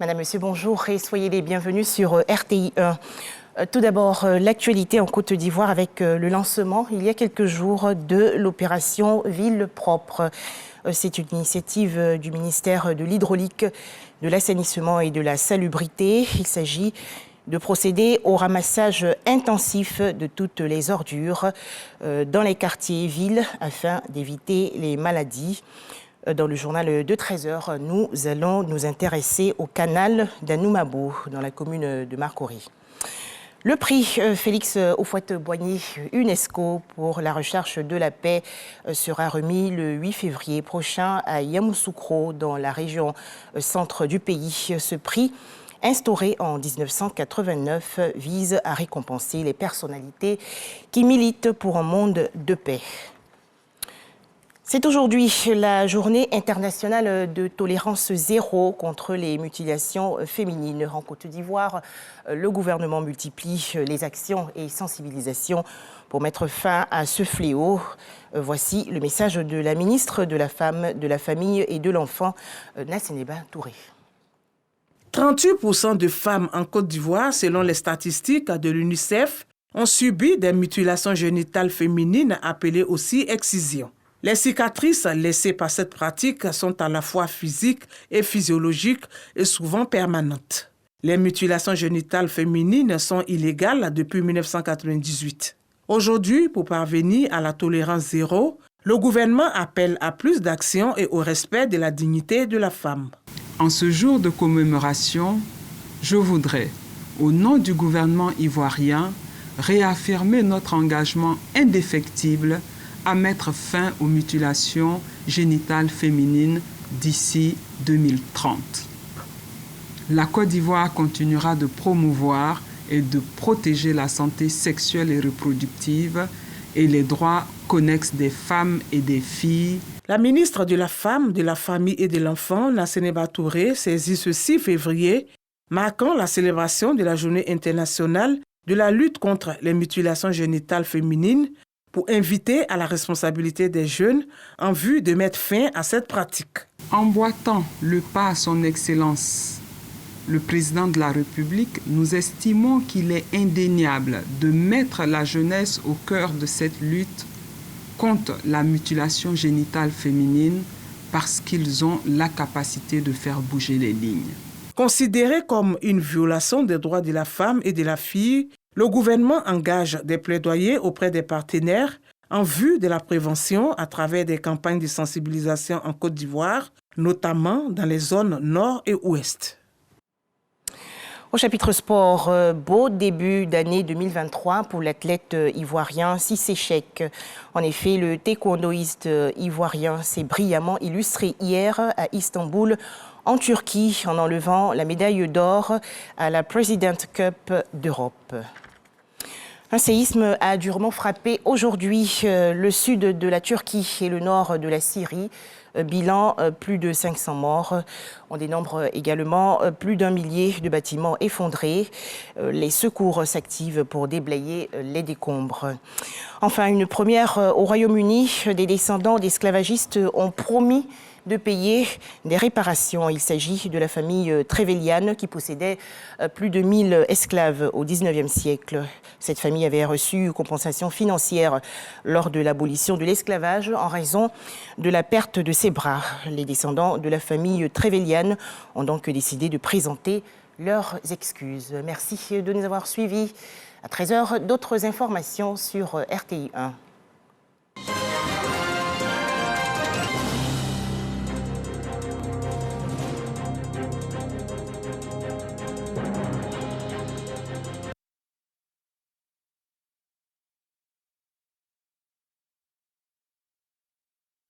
Madame, Monsieur, bonjour et soyez les bienvenus sur RTI 1. Tout d'abord, l'actualité en Côte d'Ivoire avec le lancement, il y a quelques jours, de l'opération Ville propre. C'est une initiative du ministère de l'Hydraulique, de l'Assainissement et de la Salubrité. Il s'agit de procéder au ramassage intensif de toutes les ordures dans les quartiers villes afin d'éviter les maladies. Dans le journal de 13h, nous allons nous intéresser au canal d'Anoumabo, dans la commune de Marcory. Le prix Félix Houphouët-Boigny UNESCO pour la recherche de la paix sera remis le 8 février prochain à Yamoussoukro, dans la région centre du pays. Ce prix, instauré en 1989, vise à récompenser les personnalités qui militent pour un monde de paix. C'est aujourd'hui la journée internationale de tolérance zéro contre les mutilations féminines. En Côte d'Ivoire, le gouvernement multiplie les actions et sensibilisations pour mettre fin à ce fléau. Voici le message de la ministre de la Femme, de la Famille et de l'Enfant, Nasseneba Touré. 38% de femmes en Côte d'Ivoire, selon les statistiques de l'UNICEF, ont subi des mutilations génitales féminines, appelées aussi excisions. Les cicatrices laissées par cette pratique sont à la fois physiques et physiologiques et souvent permanentes. Les mutilations génitales féminines sont illégales depuis 1998. Aujourd'hui, pour parvenir à la tolérance zéro, le gouvernement appelle à plus d'actions et au respect de la dignité de la femme. En ce jour de commémoration, je voudrais, au nom du gouvernement ivoirien, réaffirmer notre engagement indéfectible à mettre fin aux mutilations génitales féminines d'ici 2030. La Côte d'Ivoire continuera de promouvoir et de protéger la santé sexuelle et reproductive et les droits connexes des femmes et des filles. La ministre de la Femme, de la Famille et de l'Enfant, Nasseneba Touré, saisit ce 6 février, marquant la célébration de la Journée internationale de la lutte contre les mutilations génitales féminines, pour inviter à la responsabilité des jeunes en vue de mettre fin à cette pratique. Emboîtant le pas à son Excellence, le président de la République, nous estimons qu'il est indéniable de mettre la jeunesse au cœur de cette lutte contre la mutilation génitale féminine parce qu'ils ont la capacité de faire bouger les lignes. Considéré comme une violation des droits de la femme et de la fille, le gouvernement engage des plaidoyers auprès des partenaires en vue de la prévention à travers des campagnes de sensibilisation en Côte d'Ivoire, notamment dans les zones nord et ouest. Au chapitre sport, beau début d'année 2023 pour l'athlète ivoirien Cissé Cheick. En effet, le taekwondoïste ivoirien s'est brillamment illustré hier à Istanbul, en Turquie, en enlevant la médaille d'or à la President Cup d'Europe. Un séisme a durement frappé aujourd'hui le sud de la Turquie et le nord de la Syrie. Bilan, plus de 500 morts. On dénombre également plus d'1 millier de bâtiments effondrés. Les secours s'activent pour déblayer les décombres. Enfin, une première au Royaume-Uni. Des descendants d'esclavagistes ont promis de payer des réparations. Il s'agit de la famille Trevelyan qui possédait plus de 1000 esclaves au XIXe siècle. Cette famille avait reçu une compensation financière lors de l'abolition de l'esclavage en raison de la perte de ses bras. Les descendants de la famille Trevelyan ont donc décidé de présenter leurs excuses. Merci de nous avoir suivis. À 13h, d'autres informations sur RTI 1.